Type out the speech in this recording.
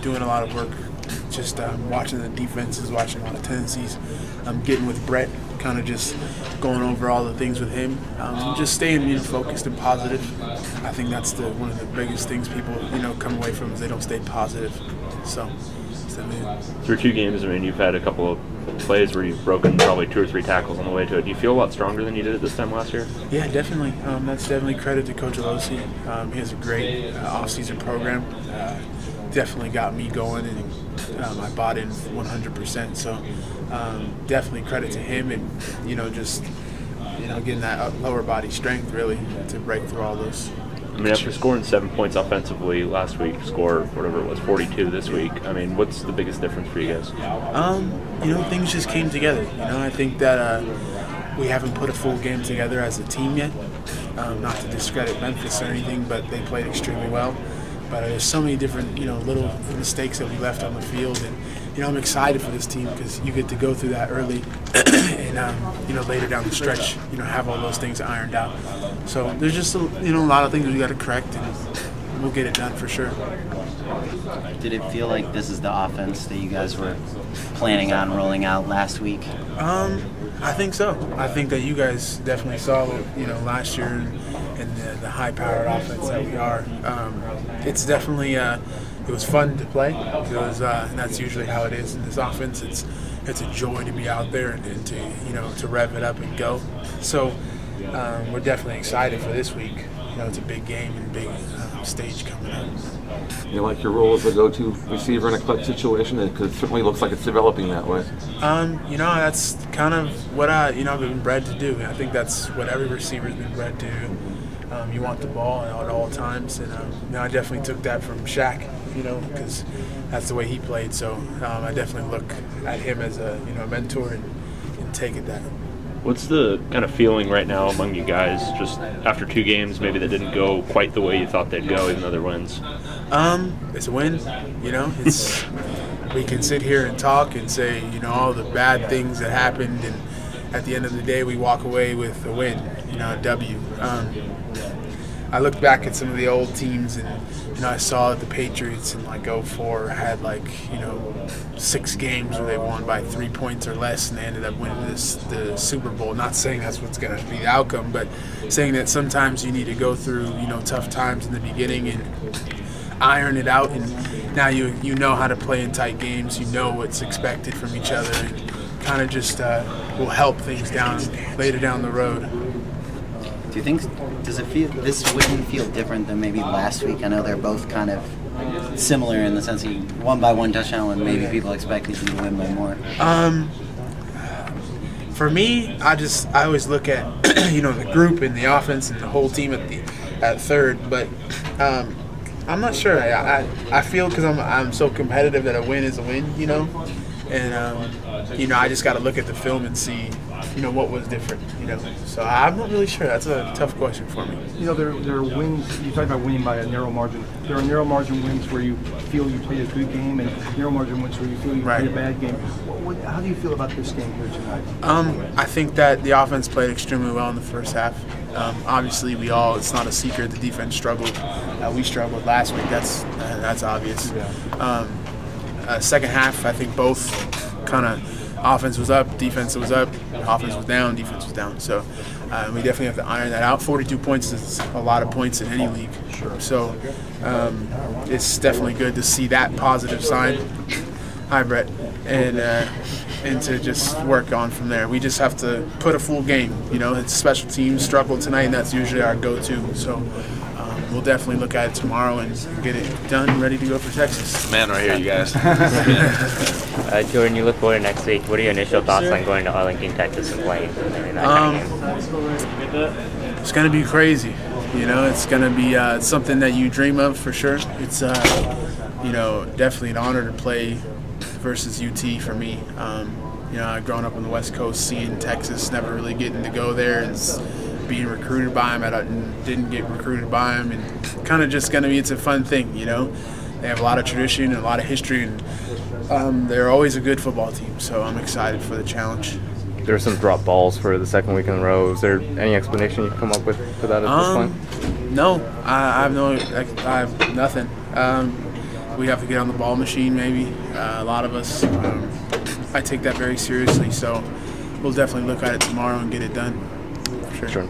doing a lot of work, just watching the defenses, watching a lot of tendencies. I'm getting with Brett, kind of just going over all the things with him, just staying focused and positive. I think that's one of the biggest things people come away from is they don't stay positive. So. Through 2 games, I mean, you've had a couple of plays where you've broken probably 2 or 3 tackles on the way to it. Do you feel a lot stronger than you did at this time last year? Yeah, definitely. That's definitely credit to Coach Alosi. He has a great off-season program. Definitely got me going, and I bought in 100%. So definitely credit to him, and just getting that lower body strength really to break through all those. I mean, after scoring 7 points offensively last week, score whatever it was, 42 this week. I mean, what's the biggest difference for you guys? Things just came together. I think that we haven't put a full game together as a team yet. Not to discredit Memphis or anything, but they played extremely well. But there's so many different, little mistakes that we left on the field, and I'm excited for this team because you get to go through that early, and later down the stretch, have all those things ironed out. So there's just a lot of things we got to correct, and we'll get it done for sure. Did it feel like this is the offense that you guys were planning on rolling out last week? I think so. I think that you guys definitely saw, last year and the high-powered offense that we are. It's definitely it was fun to play. It was, and that's usually how it is in this offense. It's a joy to be out there and to rev it up and go. So we're definitely excited for this week. It's a big game and big stage coming up. You like your role as a go-to receiver in a clutch situation? Because it certainly looks like it's developing that way. That's kind of what I've been bred to do. I think that's what every receiver's been bred to do. You want the ball at all times, and I definitely took that from Shaq, because that's the way he played. So I definitely look at him as a mentor and take it that. What's the kind of feeling right now among you guys, just after 2 games maybe that didn't go quite the way you thought they'd go, even though they're wins? It's a win. It's we can sit here and talk and say all the bad things that happened, and at the end of the day we walk away with a win, a W. I looked back at some of the old teams, and I saw that the Patriots in 04 had 6 games where they won by 3 points or less, and they ended up winning the Super Bowl. Not saying that's what's going to be the outcome, but saying that sometimes you need to go through tough times in the beginning and iron it out, and now you know how to play in tight games. You know what's expected from each other, and kind of just will help things later down the road. Do you think this win feel different than maybe last week? I know they're both kind of similar in the sense he won by 1 touchdown when maybe people expected you to win by more. For me, I always look at the group and the offense and the whole team at third, but I'm not sure. I feel because I'm so competitive that a win is a win, and I just got to look at the film and see what was different, So I'm not really sure. That's a tough question for me. There are wins. You talked about winning by a narrow margin. There are narrow margin wins where you feel you played a good game, and narrow margin wins where you feel you played a bad game. How do you feel about this game here tonight? I think that the offense played extremely well in the first half. Obviously, it's not a secret the defense struggled. We struggled last week. That's obvious. Second half, I think both kind of offense was up, defense was up, offense was down, defense was down. So we definitely have to iron that out. 42 points is a lot of points in any league. Sure. So it's definitely good to see that positive sign. Hi, Brett. And to just work on from there. We just have to put a full game. It's special teams struggled tonight, and that's usually our go-to. So we'll definitely look at it tomorrow and get it done and ready to go for Texas. Man right here, you guys. Jordan, you look forward next week. What are your initial thoughts on going to Arlington, Texas and playing in that kind of game? It's going to be crazy. It's going to be something that you dream of for sure. It's, definitely an honor to play versus UT for me. I've grown up on the West Coast, seeing Texas, never really getting to go there, and being recruited by them. I didn't get recruited by them, and kind of just going to be, it's a fun thing, They have a lot of tradition and a lot of history, and they're always a good football team, so I'm excited for the challenge. There were some drop balls for the second week in a row. Is there any explanation you can come up with for that at this point? No, I have nothing. we have to get on the ball machine. Maybe a lot of us. I take that very seriously, so we'll definitely look at it tomorrow and get it done. For sure.